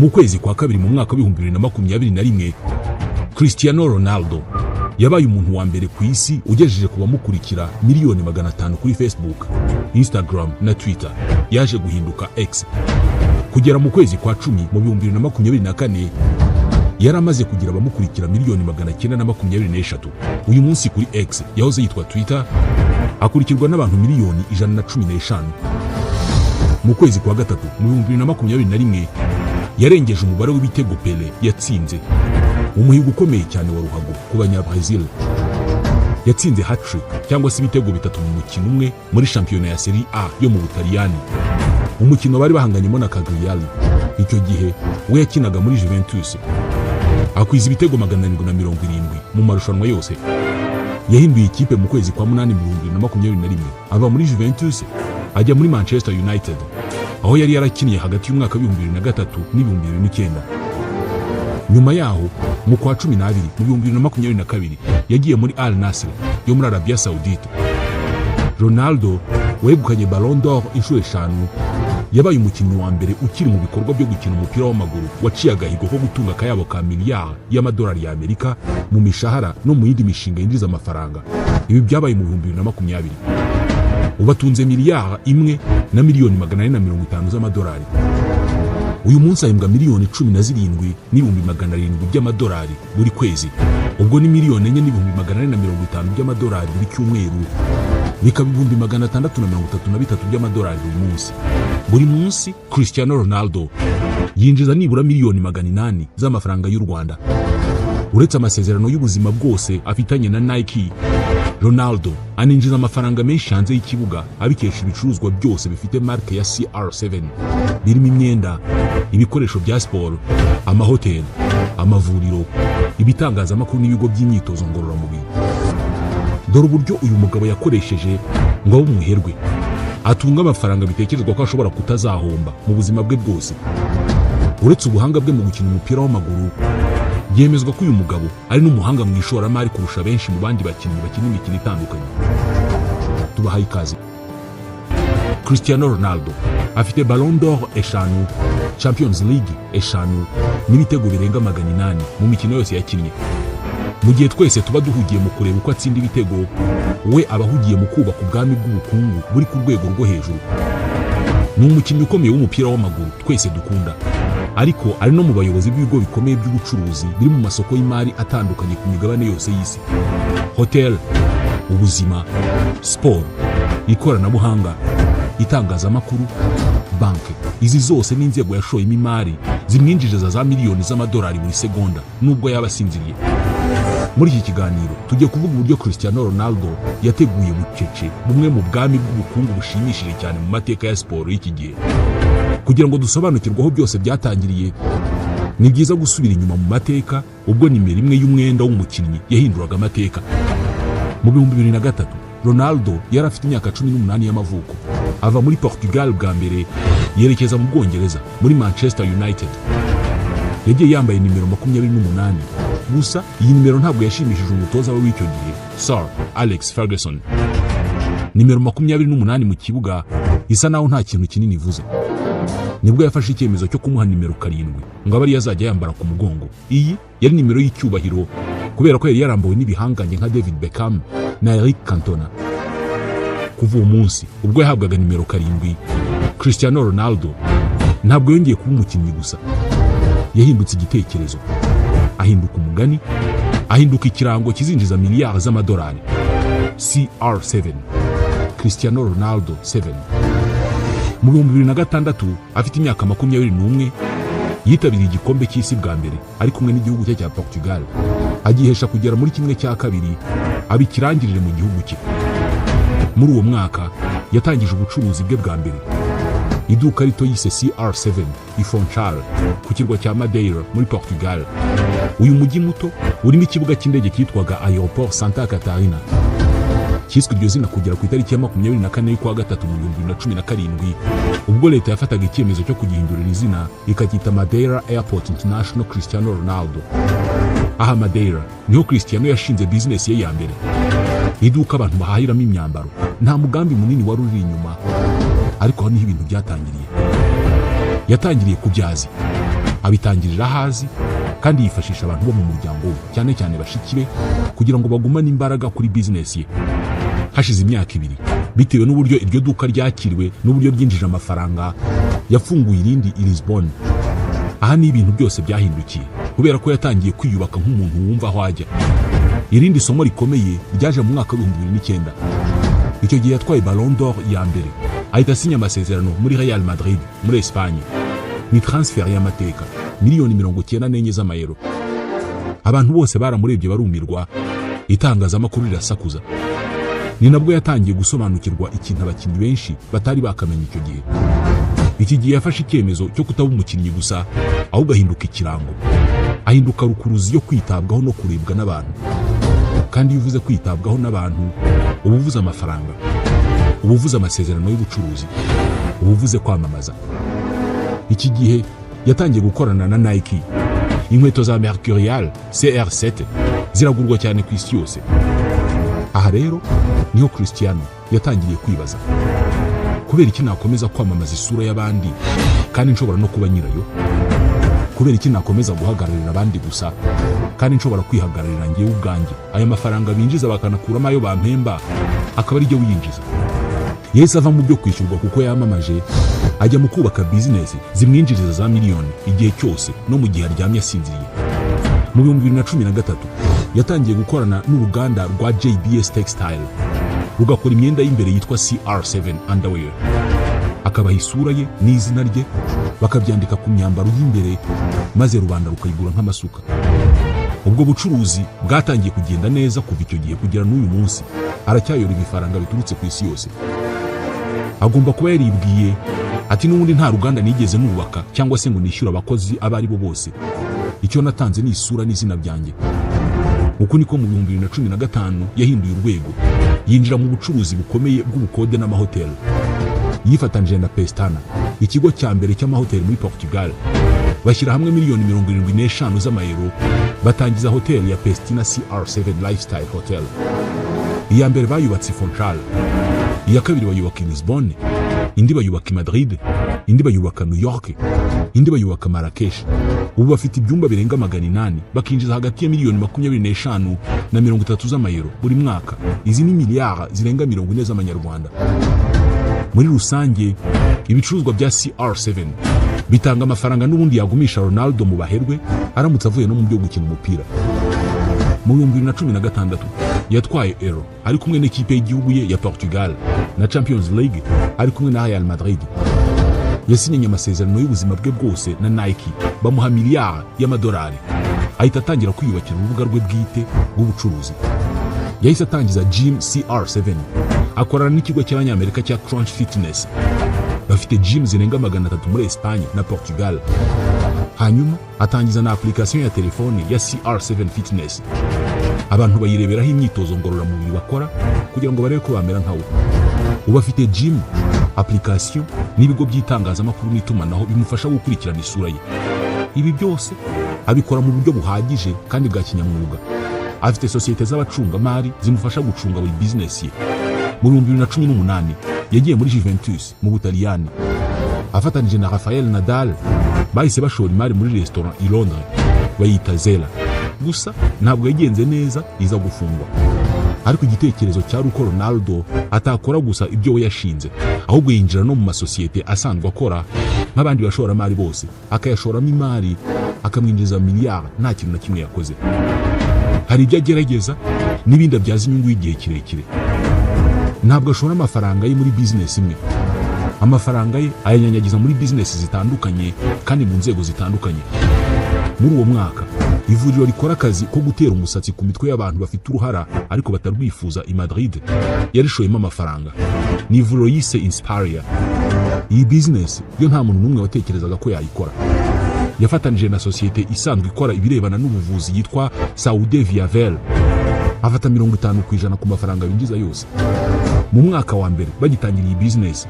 Mu kwezi kwa kabiri mu mwaka wa 2021, Cristiano Ronaldo yabaye umuntu wa mbere ku isi ugejeje ku bamukurikira miliyoni 500 kuri Facebook, Instagram na Twitter, yaje guhinduka X. Kugera mu kwezi kwa 10 mu 2024 yari amaze kugira abamukurikira miliyoni 923. Uyu munsi kuri X, yahoze yitwa Twitter, akurikirwa n'abantu miliyoni 115. Mu kwezi kwa gatatu mu 2021 yarengeje umubare w'ibitego Pele yatsinze, umuhigo ukomeye cyane wa ruhago ku banyabrazil. Yatsinze hat-trick cyangwa se ibitego bitatu mu mukino umwe muri shampiyona ya Serie A yo mu Butaliyani, umukino bari bahanganyemo na Cagliari. Icyo gihe we yakinaga muri Juventus, akwiza ibitego 770 mu marushanwa yose. Yahinduye ikipe mu kwezi kwa 8 mu 2021, ava muri Juventus ajya muri Manchester United, aho yari yarakiniye hagati y'umwaka wa 2003 n'2009. Nyuma yaho mu kwa 12 mu 2022 yagiye muri Al Nassr yo muri Arabia Saudite. Ronaldo wegukanye Ballon d'Or inshuro 5, yabaye umukinnyi wa mbere ukiri mu bikorwa byo gukina umupira w'amaguru waciye agahigo ko gutunga akayabo ka miliyari y'amadolari ya Amerika mu mishahara no mu yindi mishinga yinjiza amafaranga. Ibi byabaye mu 2020. Ubatunze miliyari 1 na miliyoni 450 z'amadolari. Uyu munsi ahembwa miliyoni 17 n'ibihumbi 700 by'amadolari buri kwezi. Ubwo ni miliyoni 4 n'ibihumbi 450 by'amadolari buri cyumweru, bikaba ibihumbi 633 by'amadolari buri munsi. Buri munsi Cristiano Ronaldo yinjiza nibura miliyoni 800 z'amafaranga y'u Rwanda. Uretse amasezerano y'ubuzima bwose afitanye na Nike, Ronaldo aninjiza amafaranga menshi hanze y'ikibuga abikesha ibicuruzwa byose bifite marke ya CR7, birimo imyenda, ibikoresho bya siporo, amahoteli, amavuriro, ibitangazamakuru n'ibigo by'imyitozo ngororamubiri. Dore uburyo uyu mugabo yakoresheje ngo abe umuherwe, atunga amafaranga bitekerezwa ko ashobora kutazahomba mu buzima bwe bwose. Uretse ubuhanga bwe mu gukina umupira w'amaguru, yemezwa ko uyu mugabo ari n'umuhanga mu ishoramari kurusha benshi mu bandi bakinnyi bakina imikino itandukanye. Tubahaye ikaze. Cristiano Ronaldo afite Ballon d'Or 5, Champions League 5 n'ibitego birenga 800 mu mikino yose yakinnye. Mu gihe twese tuba duhugiye mu kureba uko atsinda ibitego, we abahugiye mu kubaka ubwami bw'ubukungu buri ku rwego rwo hejuru. Ni umukinnyi ukomeye w'umupira w'amaguru twese dukunda, ariko ari no mu bayobozi b'ibigo bikomeye by'ubucuruzi biri mu masoko y'imari atandukanye ku migabane yose y'isi. Hotel, ubuzima, sport, ikoranabuhanga, itangazamakuru, banki, izi zose ni inzego yashoyemo imari zimwinjiriza za miliyoni z'amadolari buri segonda nubwo yaba asinziriye. Muri iki kiganiro tugiye kuvuga uburyo Cristiano Ronaldo yateguye bucece bumwe mu bwami bw'ubukungu bushimishije cyane mu mateka ya siporo y'iki gihe. Kugira ngo dusobanukirwe aho byose byatangiriye, ni byiza gusubira inyuma mu mateka, ubwo nimero 1 y'umwenda w'umukinnyi yahinduraga amateka. Mu 2003 Ronaldo yari afite imyaka 18 y'amavuko, ava muri Portugal bwa mbere yerekeza mu Bwongereza muri Manchester United. Yagiye yambaye nimero 28, gusa iyi nimero ntabwo yashimishije umutoza we w'icyo gihe, Sir Alex Ferguson. Nimero 28 mu kibuga isa naho nta kintu kinini ivuze. Nibwo yafashe icyemezo cyo kumuha nimero 7 ngo abe ari yazajya yambara ku mugongo. Iyi yari nimero y'icyubahiro kubera ko yari yarambuwe n'ibihanganye nka David Beckham na Eric Cantona. Kuva uwo munsi ubwo yahabwaga nimero 7, Cristiano Ronaldo ntabwo yongeye kuba umukinnyi gusa, yahindutse igitekerezo, ahinduka umugani, ahinduka ikirango kizinjiza miliyari z'amadolari. CR7, Cristiano Ronaldo 7. Mu 2006 afite imyaka 21, yitabiriye igikombe cy'isi bwa mbere ari kumwe n'igihugu cye cya Portugal, agihesha kugera muri 1/2, abikirangirire mu gihugu cye. Muri uwo mwaka yatangije ubucuruzi bwe bwa mbere, iduka rito yise CR7 i Funchal ku kirwa cya Madeira muri Portugal. Uyu mujyi muto urimo ikibuga cy'indege cyitwaga Aeroport Santa Catarina. Cyiswe iryo zina kugera ku itariki ya 24 y'ukwa gatatu mu 2017, ubwo leta yafataga icyemezo cyo kugihindurira izina ikacyita Madeira Airport International Cristiano Ronaldo. Aha Madeira niho Cristiano yashinze business ye ya mbere, iduka abantu bahahiramo imyambaro. Nta mugambi munini wari uri inyuma, ariko aho niho ibintu byatangiriye. Yatangiriye kubyazi, abitangirira hazi kandi yifashisha abantu bo mu muryango we cyane cyane bashiki be kugira ngo bagumane imbaraga kuri business ye. Hashize imyaka 2 bitewe n'uburyo iryo duka ryakiriwe n'uburyo ryinjije amafaranga, yafunguye irindi i Lisbon. Aha ni ibintu byose byahindukiye kubera ko yatangiye kwiyubaka nk'umuntu wumva aho ajya. Irindi somo rikomeye ryaje mu mwaka wa 2009. Icyo gihe yatwaye Ballon d'Or ya mbere, ahita asinya amasezerano muri Real Madrid muri Espagne. Ni transfer y'amateka, miliyoni 94 z'amayero. Abantu bose baramurebye barumirwa, itangazamakuru rirasakuza. Ni nabwo yatangiye gusobanukirwa ikintu abakinnyi benshi batari bakamenya icyo gihe. Iki gihe yafashe icyemezo cyo kutaba umukinnyi gusa, ahubwo ahinduka ikirango, ahinduka rukuruzi yo kwitabwaho no kurebwa n'abantu. Kandi iyo uvuze kwitabwaho n'abantu, uba uvuze amafaranga, uba uvuze amasezerano y'ubucuruzi, uba uvuze kwamamaza. Iki gihe yatangiye gukorana na Nike. Inkweto za Mercurial CR7 ziragurwa cyane ku isi yose. Aha rero niho Cristiano yatangiriye kwibaza, kubera iki nakomeza kwamamaza isura y'abandi kandi nshobora no kuba nyirayo? Kubera iki nakomeza guhagararira abandi gusa kandi nshobora kwihagararira ngewe ubwanjye? Aya mafaranga binjiza bakanakuramo ayo bampemba akaba ari ryo winjiza. Yahise ava mu byo kwishyurwa kuko yamamaje, ajya mu kubaka business zimwinjiriza za miliyoni igihe cyose no mu gihe aryamye asinziriye. Mu 2013 yatangiye gukorana n'uruganda rwa JBS Textile rugakora imyenda y'imbere yitwa CR7 Underwear. Akabaha isura ye n'izina rye, bakabyandika ku myambaro y'imbere maze rubanda rukayigura nk'amasuka. Ubwo bucuruzi bwatangiye kugenda neza kuva icyo gihe kugera n'uyu munsi. Aracyayora ibifaranga biturutse ku isi yose. Agomba kuba yaribwiye ati n'ubundi nta ruganda nigeze nubaka cyangwa se ngo nishyura abakozi abari bo bose. Icyo natanze ni isura n'izina byanjye. Uko niko mu 2015 yahinduye urwego, yinjira mu bucuruzi bukomeye bw'ubukode n'amahoteli. Yifatanije na Pestana, ikigo cya mbere cy'amahoteli muri Portugal. Bashyira hamwe miliyoni 75 z'amayero, batangiza hoteli ya Pestina CR7 Lifestyle Hotel. Iya mbere bayubatse Funchal, iya kabiri bayubaka Lisbon, indi bayubaka Madrid, indi bayubaka New York, indi bayubaka Marrakesh. Ubu bafite ibyumba birenga 800, bakinjiza hagati ya miliyoni 25 na 30 z'amayero buri mwaka. Izi ni miliyari zirenga 40 z'amanyarwanda. Muri rusange ibicuruzwa bya CR7 bitanga amafaranga n'ubundi yagumisha Ronaldo mu baherwe aramutse avuye no mu byo gukina umupira. Mu 2016 yatwaye Euro ari kumwe n'ikipe y'igihugu ye ya Portugal na Champions League ari kumwe na Real Madrid. Yasinyanye amasezerano y'ubuzima bwe bwose na Nike, bamuha miliyari y'amadolari. Ahita atangira kwiyubakira urubuga rwe bwite rw'ubucuruzi. Yahise atangiza Gym CR7, akorana n'ikigo cy'abanyamerika cya Crunch Fitness. Bafite gym zirenga 300 muri Espagne na Portugal. Hanyuma atangiza na application ya telefone ya CR7 Fitness. Abantu bayireberaho imyitozo ngororamubiri bakora kugira ngo barebe ko bamera nkawe. Ubu afite gym, application n'ibigo by'itangazamakuru n'itumanaho bimufasha gukurikirana isura ye. Ibi byose abikora mu buryo buhagije kandi bwa kinyamwuga. Afite societe z'abacungamari zimufasha gucunga buri business ye. Mu 2018 yagiye muri Juventus mu Butaliyani, afatanije na Rafael Nadal. Bahise bashora imari muri restaurant i Londres bayita Zela. Gusa ntabwo yagenze neza, iza gufungwa. Ariko igitekerezo cyari uko Ronaldo atakora gusa ibyo we yashinze, ahubwo yinjira no mu masosiyete asanzwe akora nk'abandi bashoramari bose, akayashoramo imari akamwinjiza miliyari nta kintu na kimwe yakoze. Hari ibyo agerageza n'ibindi abyaza inyungu y'igihe kirekire. Ntabwo ashora amafaranga ye muri business imwe. Amafaranga ye ayanyanyagiza muri business zitandukanye kandi mu nzego zitandukanye. Muri uwo mwaka ivuriro rikora akazi ko gutera umusatsi ku mitwe y'abantu bafite uruhara ariko batarwifuza i Madrid yarishoyemo amafaranga. Ni ivuriro yise Inspiria. Iyi business yo nta muntu n'umwe watekerezaga ko yayikora. Yafatanije na societe isanzwe ikora ibirebana n'ubuvuzi yitwa Saúde Viavel. Afata 50% ku mafaranga binjiza yose. Mu mwaka wa mbere bagitangira iyi business,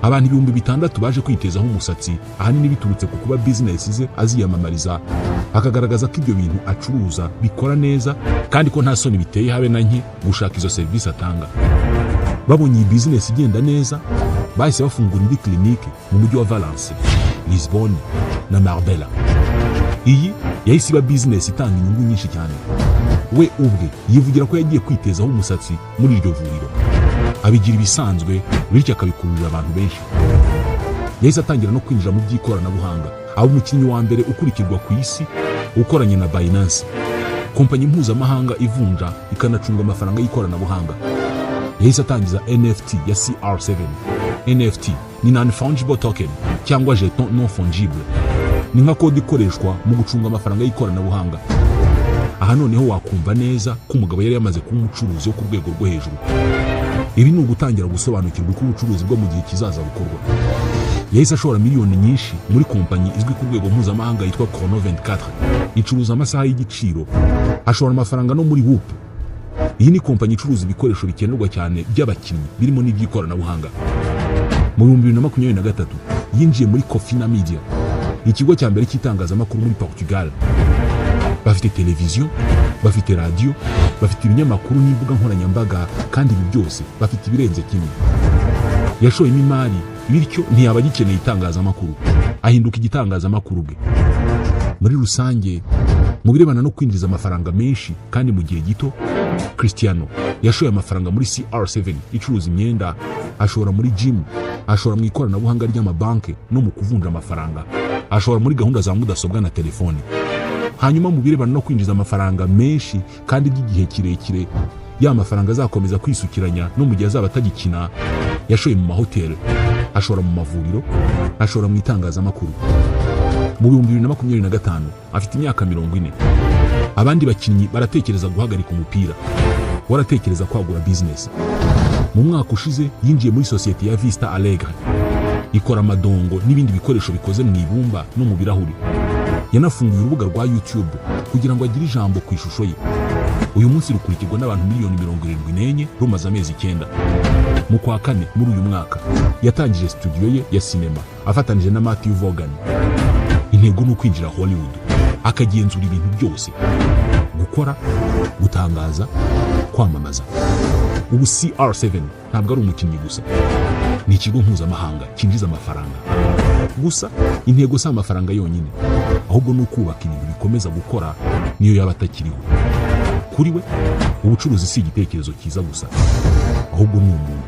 abantu 6,000 baje kwitezaho umusatsi, ahanini biturutse ku kuba business ze aziyamamariza, akagaragaza ko ibyo bintu acuruza bikora neza kandi ko nta soni biteye habe na nke gushaka izo service atanga. Babonye iyi business igenda neza, bahise bafungura indi clinique mu mujyi wa Valence. Lisbonne na Marbella. Iyi yahise iba business itanga inyungu nyinshi cyane. We ubwe yivugira ko yagiye kwitezaho umusatsi muri iryo vuriro, abigira ibisanzwe bityo akabikururira abantu benshi. Yahise atangira no kwinjira mu by'ikoranabuhanga, aba umukinnyi wa mbere ukurikirwa ku isi ukoranye na Binance, kompanyi mpuzamahanga ivunja ikanacunga amafaranga y'ikoranabuhanga. Yahise atangiza NFT ya CR7. NFT ni non-fungible token cyangwa jeton non fungible. Ni nka kode ikoreshwa mu gucunga amafaranga y'ikoranabuhanga. Aha noneho wakumva neza ko umugabo yari yamaze kuba umucuruzi wo ku rwego rwo hejuru. Ibi ni ugutangira gusobanukirwa uko ubucuruzi bwo mu gihe kizaza bukorwa. Yahise ashora miliyoni nyinshi muri kompanyi izwi ku rwego mpuzamahanga yitwa Chrono 24, icuruza amasaha y'igiciro. Ashora amafaranga no muri Whoop. Iyi ni kompanyi icuruza ibikoresho bikenerwa cyane by'abakinnyi birimo n'iby'ikoranabuhanga. Mu 2023 yinjiye muri Cofina Media, ikigo cya mbere cy'itangazamakuru muri Portugal. Bafite televiziyo, bafite radio, bafite ibinyamakuru n'imbuga nkoranyambaga, kandi ibi byose bafite ibirenze kimwe. Yashoyemo imari bityo ntiyaba gikeneye itangazamakuru, ahinduka igitangazamakuru bwe. Muri rusange, mu birebana no kwinjiza amafaranga menshi kandi mu gihe gito, Cristiano yashoye amafaranga muri CR7 icuruza imyenda, ashora muri gym, ashora mu ikoranabuhanga ry'amabanki no mu kuvunja amafaranga, ashora muri gahunda za mudasobwa na telefone. Hanyuma mu birebana no kwinjiza amafaranga menshi kandi by'igihe kirekire, ya mafaranga azakomeza kwisukiranya no mu gihe azaba atagikina, yashoye mu mahoteli, ashora mu mavuriro, ashora mu itangazamakuru. Mu 2025 afite imyaka 40. Abandi bakinnyi baratekereza guhagarika umupira, waratekereza kwagura business. Mu mwaka ushize yinjiye muri sosiyete ya Vista Alegre, ikora amadongo n'ibindi bikoresho bikoze mu ibumba no mu birahuri. Yanafunguye urubuga rwa YouTube kugira ngo agire ijambo ku ishusho ye. Uyu munsi rukurikirwa n'abantu miliyoni 74 rumaze amezi 9. Mu kwa kane muri uyu mwaka yatangije studio ye ya sinema afatanije na Matthew Vaughan. Intego ni ukwinjira Hollywood, akagenzura ibintu byose: gukora, gutangaza, kwamamaza. Ubu CR7 ntabwo ari umukinnyi gusa, ni ikigo mpuzamahanga cyinjiza amafaranga. Gusa intego si amafaranga yonyine, ahubwo ni ukubaka ibintu bikomeza gukora niyo yaba atakiriho. Kuri we, ubucuruzi si igitekerezo cyiza gusa, ahubwo ni umuntu.